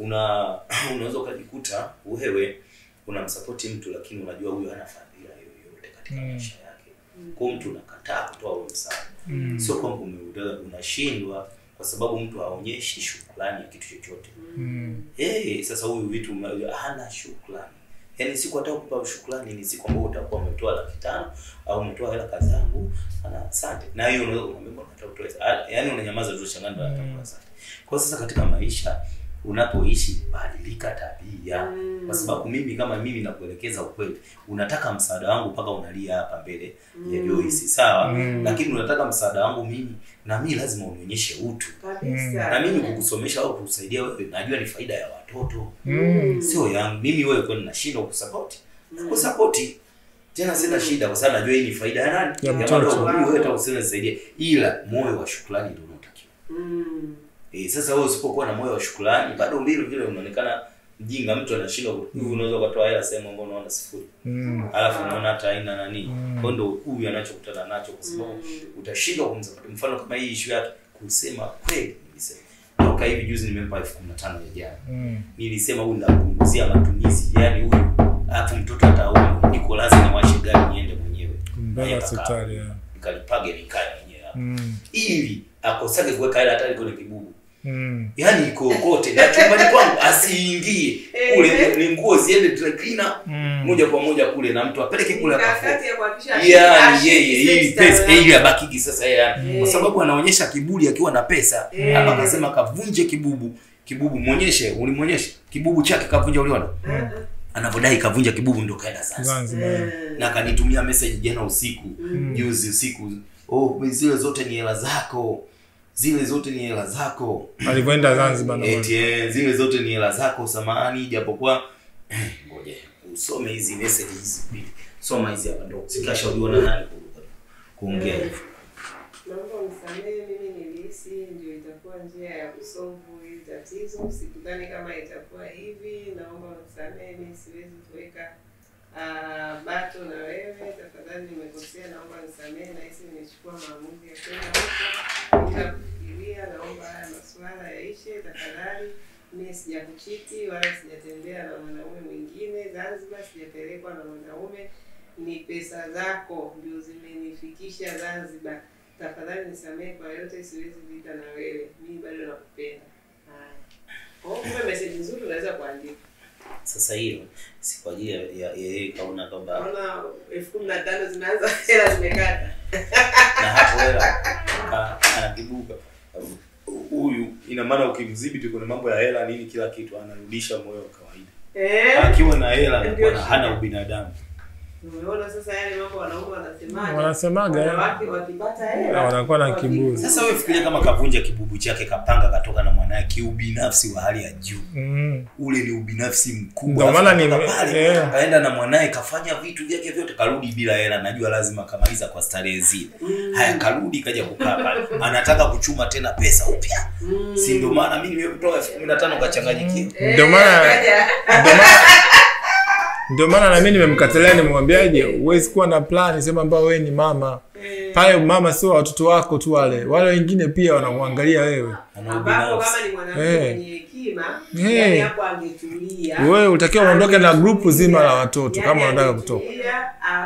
unaweza ukajikuta wewe unamsupport mtu lakini unajua huyu hana fadhila yoyote katika maisha yake. Kwa mtu unakataa kutoa huo msaada. Sio kwamba unashindwa kwa sababu mtu haonyeshi shukrani ya kitu chochote. Sasa huyu vitu hana shukrani. Yaani siku hata kukupa shukrani ni siku ambayo utakuwa umetoa 500,000 au umetoa hela kazangu ana asante. Na hiyo unaweza kumwambia unataka utoe. Yaani unanyamaza tu shanganda atakuwa asante. Kwa sasa katika maisha unapoishi badilika tabia. Kwa sababu mimi kama mimi nakuelekeza ukweli, unataka msaada wangu mpaka unalia hapa mbele ya Joyce, sawa? Lakini unataka msaada wangu mimi na mimi lazima unionyeshe utu. Na mimi kukusomesha au kukusaidia wewe najua ni faida ya watoto. Sio yangu. Mimi wewe kwa ninashindwa kusupport. Kusupport tena sina shida kwa sababu najua hii ni faida ya nani? Ya mtoto. Wewe utakusaidia ila moyo wa shukrani ndio unatakiwa. Sasa wewe usipokuwa na moyo wa shukrani bado vile unaonekana mjinga. Mtu anashindwa unaweza kutoa hela sehemu ambayo unaona sifuri. Alafu unaona hata haina nani. Kwa ndio huyu anachokutana nacho kwa sababu utashindwa kumsapoti. Mfano kama hii issue yake kusema kweli nilisema. Toka hivi juzi nimempa 15,000 ya jana. Nilisema huyu ndapunguzia matumizi. Yaani huyu alafu mtoto ataumwa niko lazima niwashe gari niende mwenyewe. Mbele hospitali. Nikalipage nikae mwenyewe. Ili akosage kuweka hela hata kwenye kibubu. Yaani iko kote na chumbani kwangu asiingie. Kule ni nguo ziende dry cleaner moja kwa moja kule na mtu apeleke kule akafua. Yaani yeye hii pesa ile abakiki sasa yeye. Kwa sababu anaonyesha kiburi akiwa na pesa. Hapa akasema kavunje kibubu. Kibubu muonyeshe, ulimuonyesha kibubu chake kavunja uliona? Anavodai kavunja kibubu ndo kaenda sasa. Na akanitumia message jana usiku, juzi usiku. Zile zote ni hela zako. Zile zote ni hela zako. Alikwenda Zanzibar na zile zote ni hela zako samahani japokuwa ngoja usome hizi message hizi mbili. Soma hizi hapa ndo sikashauriwa na nani kuongea hivyo. Naomba unisamehe mimi nilihisi ndio itakuwa njia ya kusolve hili tatizo. Sikudhani kama itakuwa hivi. Naomba unisamehe mimi siwezi kuweka bato na wewe. Tafadhali nimekosea, naomba unisamehe na hisi nimechukua maamuzi ya kwenda huko. Nitakufikiria, naomba haya masuala yaishe tafadhali. Mimi sijakuchiti wala sijatembea na mwanaume mwingine Zanzibar, sijapelekwa na mwanaume. Ni pesa zako ndio zimenifikisha Zanzibar. Tafadhali nisamehe kwa yote, siwezi vita na wewe. Mimi bado nakupenda. Kwa message nzuri unaweza kuandika. Sasa hiyo si kwa ajili ya yeye kaona kwamba ona 15,000 zinaanza hela zimekata. Na hapo hela anakibuka. Huyu ina maana ukimdhibiti kuna mambo ya hela nini kila kitu anarudisha moyo wa kawaida. Akiwa na hela anakuwa hana ubinadamu. Umeona sasa yale mambo wanaume wanasemaje? Wanasemaga wanawake wakipata hela wanakuwa na kiburi. Sasa wewe fikiria kama kavunja kibubu chake kapanga katoka na mwanae kiubinafsi wa hali ya juu. Ule ni ubinafsi mkubwa. Ndio maana ni kaenda na mwanae kafanya vitu vyake vyote karudi bila hela. Najua lazima kamaliza kwa starehe zile. Haya karudi kaja kukaa pale. Anataka kuchuma tena pesa upya. Si ndio maana mimi nimetoa 15,000 kachanganyikiwa. Ndio maana na mimi nimemkatalia nimemwambiaje huwezi kuwa na plan sema ambao wewe ni mama. Pale mama sio watoto wako tu wale wengine pia wanakuangalia wewe. Ambapo kama ni mwanamke mwenye hekima, yani hapo angetulia. Wewe utakiwa uondoke na group zima la watoto kama unataka kutoka.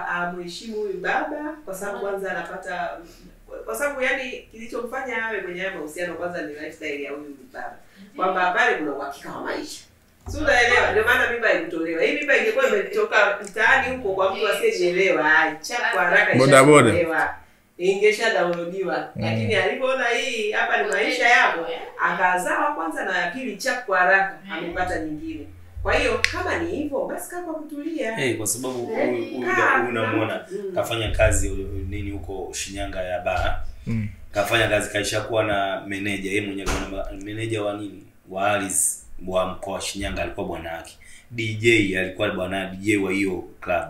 Amheshimu huyu baba kwa sababu kwanza anapata kwa sababu yani kilichomfanya awe kwenye mahusiano kwanza ni lifestyle ya huyu baba. Kwamba pale kuna uhakika wa maisha. Sio unaelewa ndio maana mimba ilitolewa. Hii mimba ingekuwa imetoka mtaani huko kwa mtu asiyeelewa, acha kwa haraka bodaboda. Ingesha downloadiwa. Lakini alipoona hii hapa ni maisha yako, akazaa kwanza na ya pili chap kwa haraka, amepata nyingine. Kwa hiyo kama ni hivyo basi kama kutulia. Kwa sababu unamwona kafanya kazi nini huko Shinyanga ya baa. Kafanya kazi kaishakuwa na manager, yeye mwenyewe ana manager wa nini? Wa Alice wa mkoa wa Shinyanga alikuwa bwana yake. DJ alikuwa bwana DJ wa hiyo club.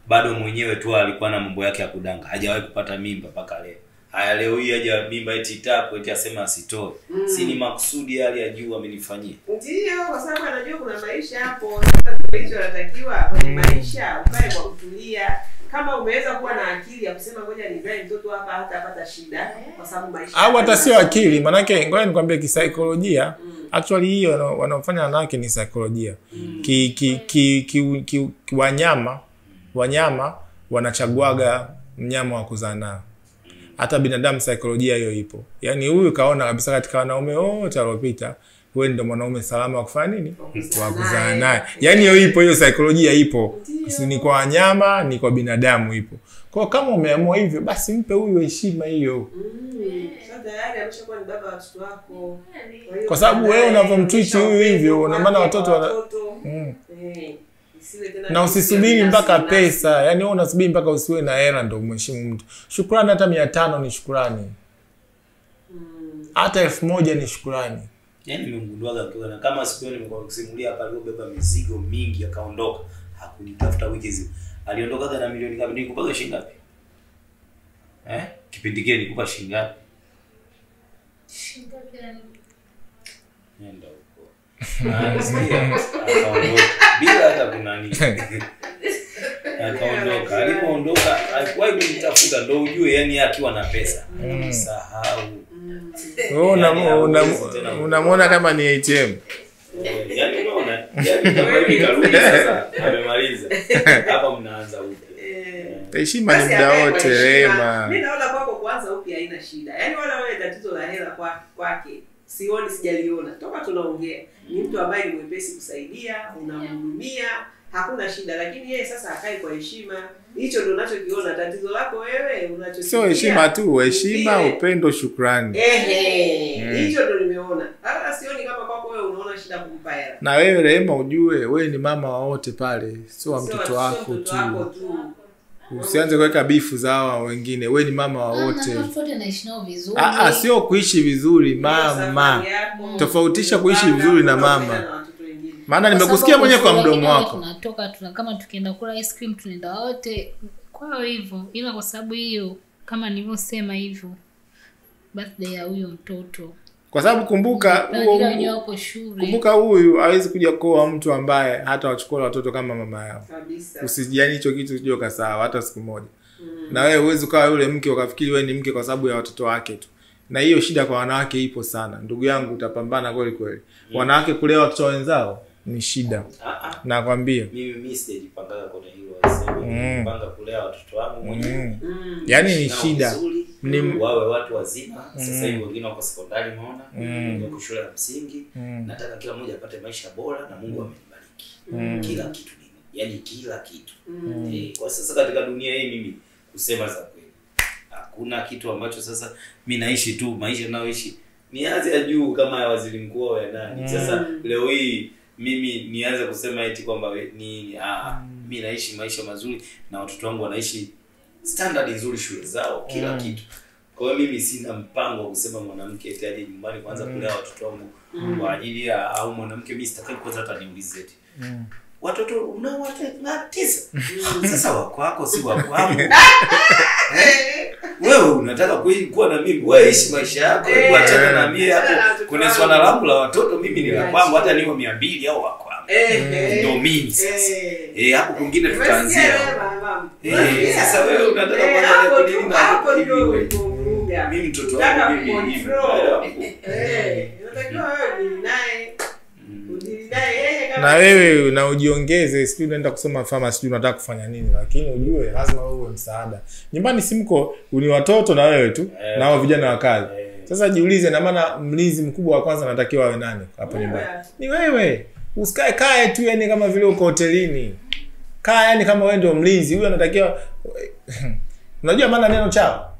Bado mwenyewe tu alikuwa na mambo yake ya kudanga. Hajawahi kupata mimba mpaka leo. Haya leo hii haja mimba eti tapo eti asema asitoe. Si ni makusudi hali ya juu amenifanyia. Ndio kwa sababu anajua kuna maisha hapo. Sasa hicho anatakiwa kwenye maisha ukae kwa kutulia. Kama umeweza kuwa na akili ya kusema ngoja nizae mtoto hapa hatapata shida kwa sababu maisha. Au hata sio akili, maana yake ngoja nikwambie kisaikolojia. Actually hiyo wanaofanya wanawake ni saikolojia. Wanyama wanachaguaga mnyama wa kuzaa nao. Hata binadamu saikolojia hiyo ipo. Yaani huyu kaona kabisa katika wanaume wote waliopita, wewe ndio mwanaume salama wa kufanya nini? Wa kuzaa naye. Yaani hiyo ipo, hiyo saikolojia ipo. Ni kwa wanyama, ni kwa binadamu ipo. Kwa kama umeamua hivyo, basi mpe huyu heshima hiyo. Sasa tayari ameshakuwa ni baba wa watoto wako. Kwa sababu wewe unavyomtreat huyu hivyo, una maana watoto na usisubiri mpaka pesa. Yaani wewe unasubiri mpaka usiwe na hela ndio umheshimu mtu. Shukrani hata 500 ni shukrani. Hata 1000 ni shukrani. Yaani nimegunduaga kama siku hiyo nimekuwa kusimulia hapa aliyobeba mizigo mingi akaondoka. Hakunitafuta wiki hizi. Aliondoka na milioni ngapi? Nikupaga shilingi ngapi? Kipindi kile nikupa shilingi ngapi? Shilingi gani? Nenda huko. Akaondoka bila hata kuna nini. Akaondoka. Alipoondoka alikuwa kunitafuta ndio ujue yani akiwa na pesa. Sahau. Unamwona kama ni ATM. Yaani unaona? Yaani kama hivi karudi sasa amemaliza. Hapa mnaanza upya. Heshima ni muda wote, Rema. Mimi naona kwako kuanza upya haina shida. Yaani wala wewe tatizo la hela kwake sioni, sijaliona. Toka tunaongea. Ni mtu ambaye ni mwepesi kusaidia, unamhudumia, hakuna shida, lakini yeye sasa akai kwa heshima. Hicho ndio unachokiona tatizo lako wewe unachokiona. Sio heshima tu, heshima, upendo, shukrani. Hicho ndio nimeona. Hata sioni kama kwako wewe unaona shida kumpa hela. Na wewe Rehema ujue wewe ni mama wa wote pale, sio wa mtoto wako tu. Usianze kuweka bifu za hawa wengine. Wewe ni mama wa wote. Sio kuishi vizuri mama. Tofautisha kuishi vizuri na mama. Maana nimekusikia mwenyewe kwa mdomo wako. Tunatoka kama tukienda kula ice cream tunaenda wote. Kwa hivyo ila kwa sababu hiyo kama nilivyosema hivyo birthday ya huyo mtoto. Kwa sababu kumbuka huyu hawezi kuja kuoa mtu ambaye hata wachukua watoto kama mama yao. Usijani hicho kitu usije ukasahau hata siku moja. Na wewe uweze ukawa yule mke ukafikiri wewe ni mke kwa sababu ya watoto wake tu. Na hiyo shida kwa wanawake ipo sana. Ndugu yangu utapambana kweli kweli. Wanawake kulea watoto wenzao ni shida. Nakwambia. Mimi sijipanga kwa hilo waseme. Panga kulea watoto wangu mwenyewe. Yaani ni shida. Ni wawe watu wazima. Sasa hivi wengine wako sekondari unaona. Wako shule ya msingi. Nataka kila mmoja apate maisha bora na Mungu amenibariki. Kila kitu nini? Yaani kila kitu. Kwa sasa katika dunia hii mimi kusema za kweli hakuna kitu ambacho sasa mimi naishi tu maisha ninayoishi nianze ya juu kama ya waziri mkuu wa nani. Sasa leo hii mimi nianze kusema eti kwamba ni mimi naishi maisha mazuri na watoto wangu wanaishi standard nzuri shule zao kila kitu. Kwa hiyo mimi sina mpango wa kusema mwanamke eti aje nyumbani kwanza kulea watoto wangu kwa ajili ya au mwanamke mimi sitakai kwanza hata niulize eti watoto unao watoto 9. Sasa wako si wako wangu. Wewe unataka kuwa na mimi, wewe ishi maisha yako, achana na mimi hapo. Kuna swala langu la watoto mimi ni la kwangu hata niwe 200 au wako wangu. Ndio mimi sasa. Hapo kwingine tutaanzia. Sasa wewe unataka kwanza nini na hapo mimi mtoto wangu mimi hivi. Unataka wewe ni naye na wewe na ujiongeze, sijui unaenda kusoma pharmacy, sijui unataka kufanya nini, lakini ujue lazima uwe msaada. Nyumbani simko ni watoto na wewe tu na hao vijana wa kazi. Sasa jiulize, na maana mlinzi mkubwa wa kwanza anatakiwa awe nani hapo nyumbani? Ni wewe. Usikae tu yani kama vile uko hotelini. Kaa yani kama wewe ndio mlinzi, huyu anatakiwa unajua maana neno chao?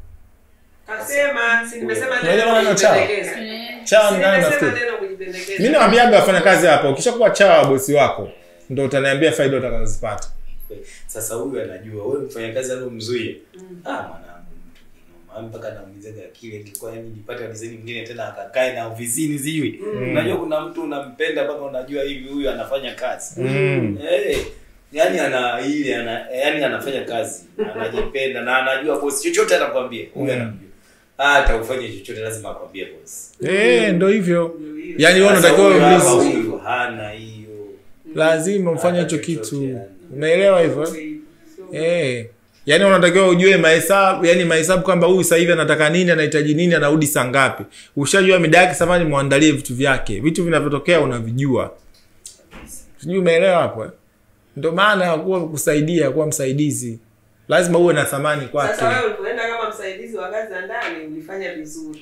Kasema, si nimesema neno chao. Chao ni nani nafikiri? Mimi nawaambiaga wafanya kazi hapa, ukishakuwa chawa bosi wako ndio utaniambia faida utakazozipata. Sasa huyu anajua wewe mfanya kazi aliyomzuia. Mwanangu mpaka naongezeka akili ingekuwa yani nipate design nyingine tena akakae na ofisini ziwi. Unajua kuna mtu unampenda mpaka unajua hivi huyu anafanya kazi. Yani yani anafanya kazi, anajipenda na anajua bosi chochote anakuambia. Huyu anajua. Hata ufanye chochote lazima akwambie bosi. Ndio hivyo. Yani wewe unatakiwa mlinzi. Hana hiyo. Lazima mfanye hicho kitu. Unaelewa hivyo? Yaani unatakiwa ujue mahesabu, yani mahesabu kwamba huyu sasa hivi anataka nini, anahitaji nini, anarudi saa ngapi. Ushajua mida yake samani, muandalie vitu vyake. Vitu vinavyotokea unavijua. Sijui umeelewa hapo? Ndio maana ya kuwa kusaidia, kuwa msaidizi. Lazima uwe na thamani kwake. Sasa wewe ulipoenda kama msaidizi wa kazi za ndani ulifanya vizuri.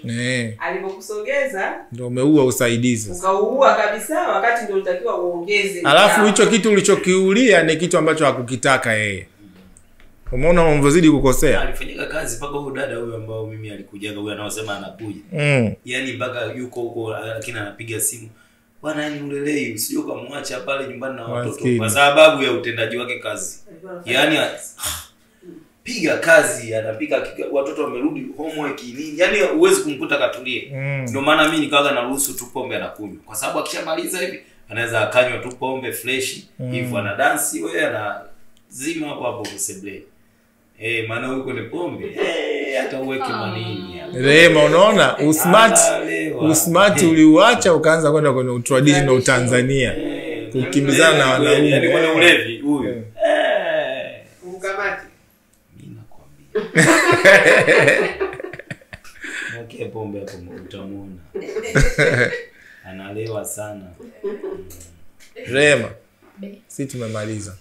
Alipokusogeza ndio umeua usaidizi. Ukaua kabisa wakati ndio ulitakiwa uongeze. Alafu hicho kitu ulichokiulia ni kitu ambacho hakukitaka yeye. Umeona unavyozidi kukosea. Alifanyika kazi mpaka huyo dada huyo ambao mimi alikujaga huyo anaosema anakuja. Yaani mpaka yuko huko lakini anapiga simu. Bwana yani ulelei usije ukamwacha pale nyumbani na watoto kwa sababu ya utendaji wake kazi. Yaani piga kazi, anapika watoto wamerudi homework nini. Yaani huwezi kumkuta katulie. Ndio maana mimi nikawaga naruhusu tu pombe anakunywa. Kwa sababu akishamaliza hivi anaweza akanywa tu pombe fresh, hivyo ana dance wewe ana zima hapo hapo kuseble. Maana huko ni pombe. Hata uweke manini hapa. Rema unaona usmart uliuacha ukaanza kwenda kwenye traditional Tanzania. Kukimbizana na wanaume. Yaani kwenye ulevi huyu. Umkamati. Mimi nakwambia. Okay, pombe hapo utamuona. Analewa sana. Rema. Sisi tumemaliza.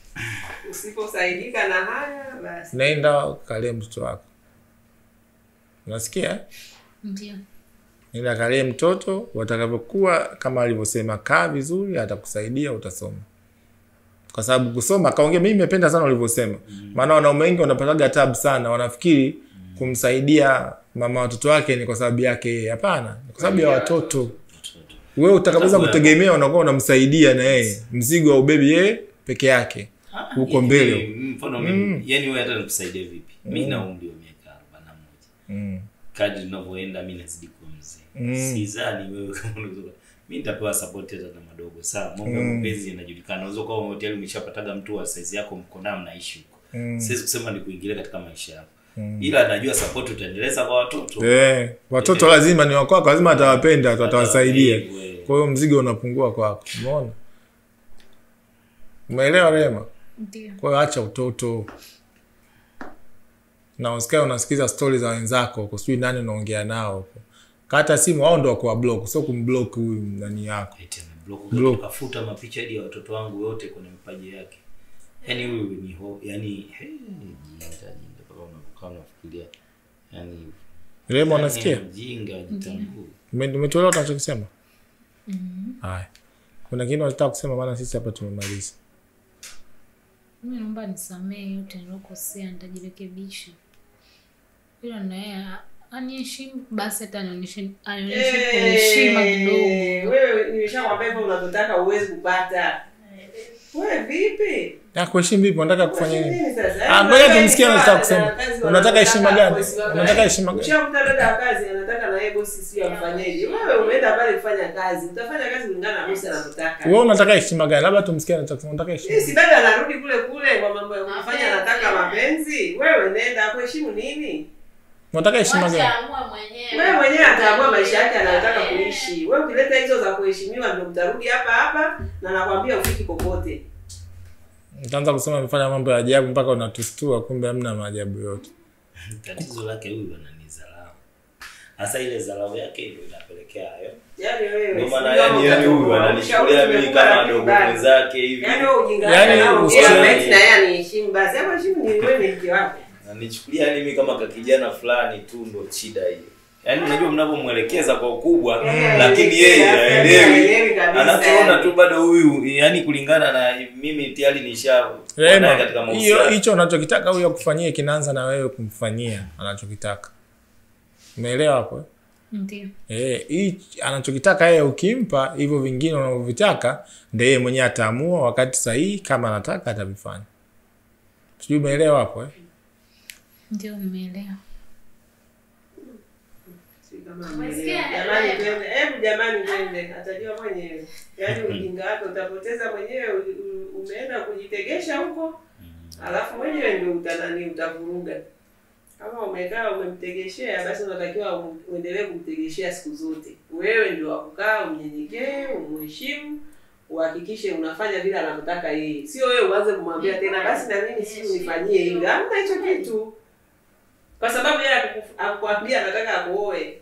Usiposaidika na haya basi. Nenda kalee mtoto wako. Unasikia? Ndio. Nenda kalee mtoto, watakapokuwa kama alivyosema kaa vizuri, atakusaidia utasoma. Kwa sababu kusoma kaongea mimi nimependa sana ulivyosema. Maana wanaume wengi wanapataga tabu sana, wanafikiri kumsaidia mama watoto wake ni kwa sababu yake yeye. Hapana, ni kwa sababu ya watoto. Wewe utakapoweza kutegemea unakuwa unamsaidia na yeye. Mzigo wa ubebi yeye peke yake. Huko mbele. Mfano mimi, yani wewe hata nikusaidia vipi? Mimi na umri wa miaka 41. Kadri ninavyoenda mimi nazidi kuwa mzee. Sidhani wewe kama unaweza. Mimi nitapewa support hata na madogo. Sawa, mambo ya mapenzi yanajulikana. Unaweza kuwa hotel umeshapataga mtu wa size yako mko naye mnaishi huko. Siwezi kusema ni kuingilia katika maisha yako. Ila najua support utaendeleza kwa watoto. Watoto lazima ni wako, lazima atawapenda, atawasaidia. Kwa hiyo mzigo unapungua kwako. Umeona? Umeelewa Rema? Ndio. Kwa hiyo acha utoto. Na usikae unasikiza stories za wenzako, kusijui nani unaongea nao huko. Kata simu wao ndio kwa block, sio kumblock huyu nani yako. Block kafuta mapicha hadi ya watoto wangu wote kwenye mpaji yake. Yaani huyu ni yani unafikiria. Yaani Rema unasikia? Jinga jitambue. Umetoelewa tunachokisema? Haya. Kuna kitu unataka kusema maana sisi hapa tumemaliza. Mimi naomba nisamee yote nilokosea, nitajirekebisha. Bila naye aniheshimu basi hata anionyeshe heshima kidogo. Wewe nimeshakwambia hivyo unataka uweze kupata. Wewe vipi? Ya kuheshimu vipi? Unataka kufanya nini? Ngoja tumsikie anataka kusema. Unataka heshima gani? Unataka heshima gani? Ukishamkuta dada wa kazi anataka na yeye bosi sio amfanyeje. Wewe umeenda pale kufanya kazi. Utafanya kazi kulingana na bosi anataka. Wewe unataka heshima gani? Labda tumsikie anataka kusema. Unataka heshima. Si dada anarudi kule kule kwa mambo ya kufanya anataka mapenzi. Wewe nenda kuheshimu nini? Unataka heshima gani? Wewe mwenyewe ataamua maisha yake anayotaka kuishi. Wewe ukileta hizo za kuheshimiwa ndio mtarudi hapa na nakwambia ufiki popote. Utaanza kusema amefanya mambo ya ajabu mpaka unatustua, kumbe hamna maajabu yote. Tatizo lake huyu ananidharau. Hasa ile dharau yake ndio inapelekea hayo. Yaani wewe. Ndio maana yani huyu ananishuhudia mimi kama dogo mwenzake hivi. Yaani wewe ujinga. Yaani usiameti na yeye aniheshimu basi. Hapa heshima ni wewe ni mke wako. Ananichukulia mimi kama kakijana fulani tu ndo shida hiyo. Yaani unajua mnapomwelekeza kwa ukubwa lakini yeye haelewi. Anachoona tu bado huyu yani kulingana na mimi tayari nishaona katika mahusiano. Hicho unachokitaka huyo kufanyia kinaanza na wewe kumfanyia anachokitaka. Umeelewa hapo? Ndio. Anachokitaka yeye ukimpa hivyo vingine unavyovitaka ndio yeye mwenyewe ataamua wakati sahihi kama anataka atavifanya. Sijui umeelewa hapo Ndio nimeelewa. Jamani twende. Atajua mwenyewe. Yaani ujinga wako utapoteza mwenyewe, umeenda kujitegesha huko. Alafu mwenyewe ndio utavuruga. Kama umekaa umemtegeshea basi unatakiwa uendelee kumtegeshea siku zote. Wewe ndio wakukaa umnyenyekee, umheshimu, uhakikishe unafanya vile anavyotaka yeye. Sio wewe uanze kumwambia tena basi na mimi si unifanyie hivi. Hamna hicho kitu. Kwa sababu yeye akuambia anataka akuoe.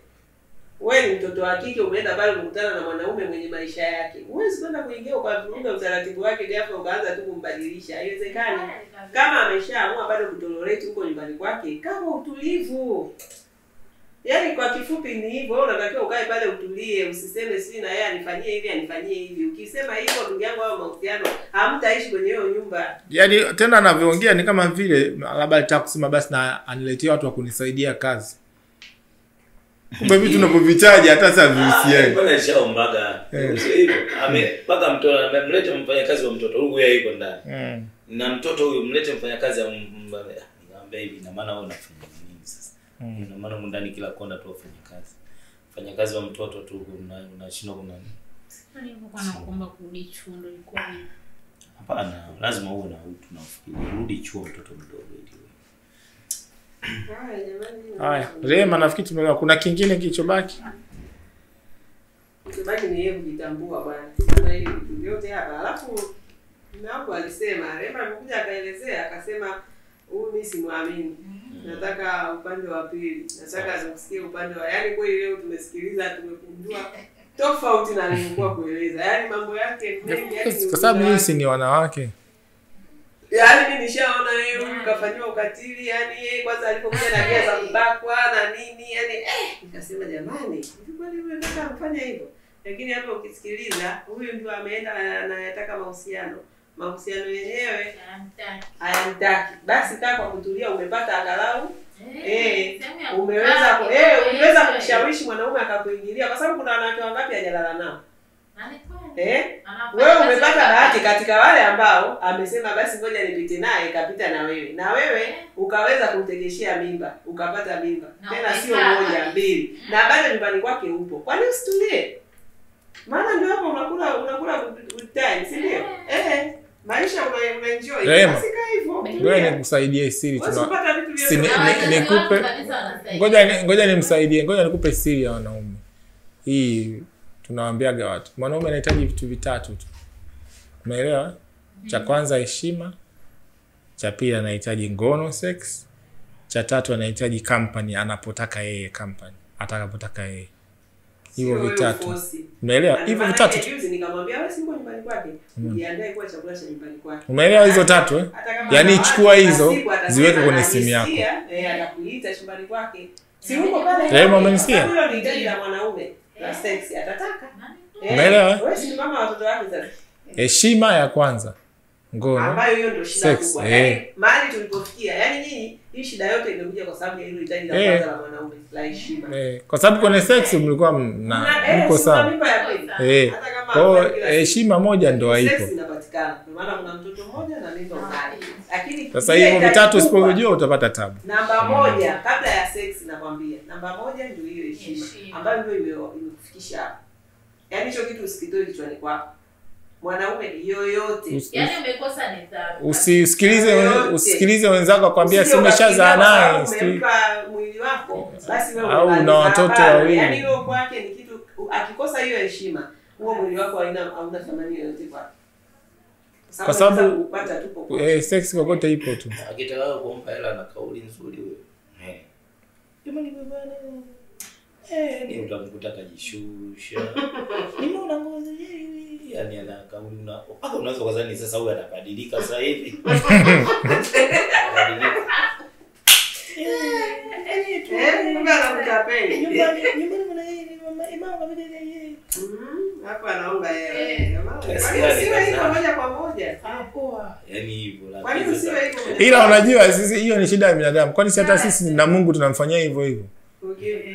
Wewe ni mtoto wa kike umeenda pale kukutana na mwanaume mwenye maisha yake. Huwezi kwenda kuingia ukavuruga utaratibu wake ghafla ukaanza tu kumbadilisha. Haiwezekani. Kama ameshaamua bado kutolerate huko nyumbani kwake, kama utulivu. Yaani kwa kifupi ni hivyo, wewe unatakiwa ukae pale utulie, usiseme si na yeye anifanyie hivi. Ukisema hivyo ndugu yangu au mahusiano, hamtaishi kwenye hiyo nyumba. Yaani tena anavyoongea ni kama vile labda alitaka kusema basi na aniletee watu wa kunisaidia kazi. Kumbe vitu tunapovichaji hata sasa vihusiani. Bwana shaombaga. Hivyo amepaka mtoto amemleta mfanyakazi wa mtoto huyu yeye yuko ndani. Na mtoto huyu mlete mfanyakazi nikamwambia hivi na maana wewe unafanya nini sasa? Na maana ndani kila kona tu wafanyakazi. Mfanyakazi wa mtoto tu unashindwa kuna nini? Sasa nilikuwa nakuomba kurudi chuo ndio ilikuwa hivi. Hapana, lazima uwe na utu na ufikiri. Rudi chuo mtoto mdogo ili. Haya, Rema nafikiri tumeelewa. Kuna kingine kilichobaki? Kilichobaki ni yeye kujitambua bwana. Sasa hivi vitu vyote hapa. Alafu naomba alisema, Rema alikuja akaelezea akasema huyu mimi simwamini. Nataka upande wa pili. Nataka nisikie upande wa yaani kweli leo tumesikiliza tumekundua tofauti na alivyokuwa kueleza. Yaani mambo yake mengi yani kwa sababu hii ni wanawake. Yaani mimi nishaona yeye huyu kafanywa ukatili, yaani yeye kwanza alipokuja na geza kubakwa na nini, yaani nikasema jamani, hivi kweli wewe unataka kufanya hivyo? Lakini hapa ukisikiliza, huyu ndio ameenda anayataka mahusiano. Mahusiano yenyewe hayamtaki. Basi kaa kwa kutulia umepata angalau umeweza kumshawishi mwanaume akakuingilia kwa sababu kuna wanawake wangapi hajalala nao. Wewe umepata bahati katika wale ambao amesema basi ngoja nipite naye kapita na wewe ukaweza kumtegeshea mimba ukapata mimba tena sio moja mbili na bado nyumbani kwake upo. Kwani usitulie? Maana ndio hapo unakula good time, si ndio? Maisha unaenjoy. Basi kaa hivyo. Ngoja nikusaidie siri nikupe. Ngoja nimsaidie. Ngoja nikupe siri ya wanaume. Hii tunawaambiaga watu. Mwanaume anahitaji vitu vitatu tu. Umeelewa? Cha kwanza heshima, cha pili anahitaji ngono sex, cha tatu anahitaji company anapotaka yeye company, atakapotaka yeye. Hivyo vitatu. Umeelewa? Hivyo vitatu. Juzi nikamwambia wewe siko nyumbani kwake. Jiandae kwa chakula cha nyumbani kwake. Umeelewa hizo tatu Yaani chukua hizo ziweke kwenye simu yako. Atakuita chumbani kwake. Si uko pale. Rema umenisikia? Hilo ni hitaji la mwanaume. La sex atataka. Umeelewa? Wewe si mama watoto wake sasa. Heshima ya kwanza. Ngono. Ambayo hiyo ndio shida kubwa. Mahali tulipofikia. Yaani nyinyi hii shida yote imekuja kwa sababu ya hilo hitaji la kwanza la mwanaume, la heshima. Kwa sababu kwenye sex mlikuwa mko sawa. Kwa heshima moja ndio haipo. Sex inapatikana. Kwa maana kuna mtoto mmoja na mimba mbali. Lakini sasa hivyo vitatu usipojua utapata tabu. Namba moja kabla ya sex nakwambia. Namba moja ndio hiyo heshima ambayo ndio imekufikisha hapo. Yaani hicho kitu usikitoe kichwani kwako. Mwanaume yoyote. Yaani umekosa nidhamu. Usikilize wenzako akwambia simeshazaa naye. Umempa mwili wako basi wewe au una watoto wawili. Yaani hiyo kwake ni kitu akikosa hiyo heshima, huo mwili wako hauna thamani yoyote kwake. Kwa sababu sex kokote ipo tu. Akitaka kumpa hela na kauli nzuri wewe. Jamani bwana. Ni utamkuta kajishusha. Nimeona ngozi hivi. Yaani ana kauli mpaka unaweza kuzani sasa huyu anabadilika sasa hivi. Mbona mtapeli? Nyumbani mna yeye mama kabisa yeye. Hapa anaomba yeye. Siwe hivyo moja kwa moja. Poa. Yaani hivyo la. Kwani usiwe hivyo? Ila unajua sisi hiyo ni shida ya binadamu. Kwani si hata sisi na Mungu tunamfanyia hivyo hivyo.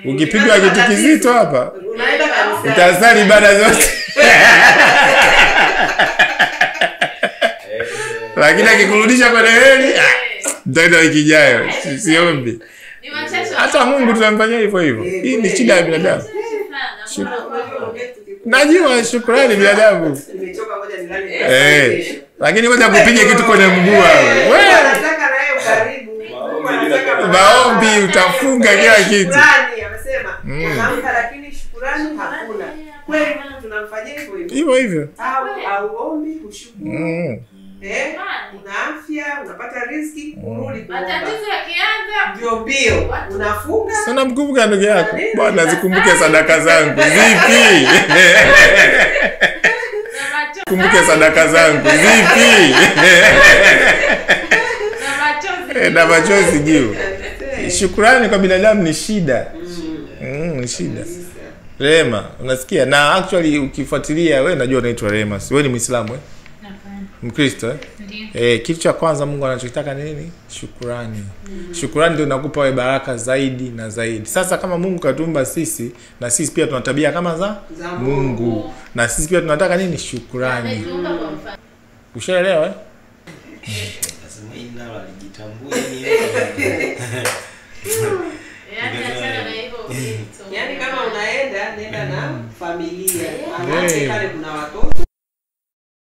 Ukipigwa kitu kizito hapa unaenda kanisa. Utasali ibada zote. Lakini akikurudisha kwenye heli, ndio wiki ijayo. Siombi. Hata Mungu tunamfanyia hivyo hivyo. Hii ni shida ya binadamu. Najua shukrani binadamu. Nimechoka ngoja nilale. Lakini ngoja kupige kitu kwenye mguu wewe. Wewe unataka naye ukaribu. Maombi utafunga kila kitu. Shukrani amesema. Naamka lakini shukrani hakuna. Kweli tunamfanyia hivyo hivyo. hivyo hivyo. Auombi, ushukuru. Una afya, unapata riziki, urudi kuomba. Matatizo yakianza Ndio mbio, unafunga. Sana mkumbuka ndugu yako. Bwana zikumbuke sadaka zangu. Zipi? Kumbuke sadaka zangu. Zipi? Na machozi juu. Shukrani kwa binadamu ni shida. Ni shida. Rema, unasikia? Na actually ukifuatilia wewe najua unaitwa Rema. Wewe ni Muislamu eh? Mkristo Ndio. Kitu cha kwanza Mungu anachotaka nini? Shukrani. Shukrani ndio inakupa wewe baraka zaidi na zaidi. Sasa kama Mungu katumba sisi na sisi pia tuna tabia kama za Mungu. Na sisi pia tunataka nini? Shukrani. Ushaelewa eh? Nasema hii nalo alijitambua ni Yaani kama unaenda nenda na familia. Ambapo pale kuna watoto,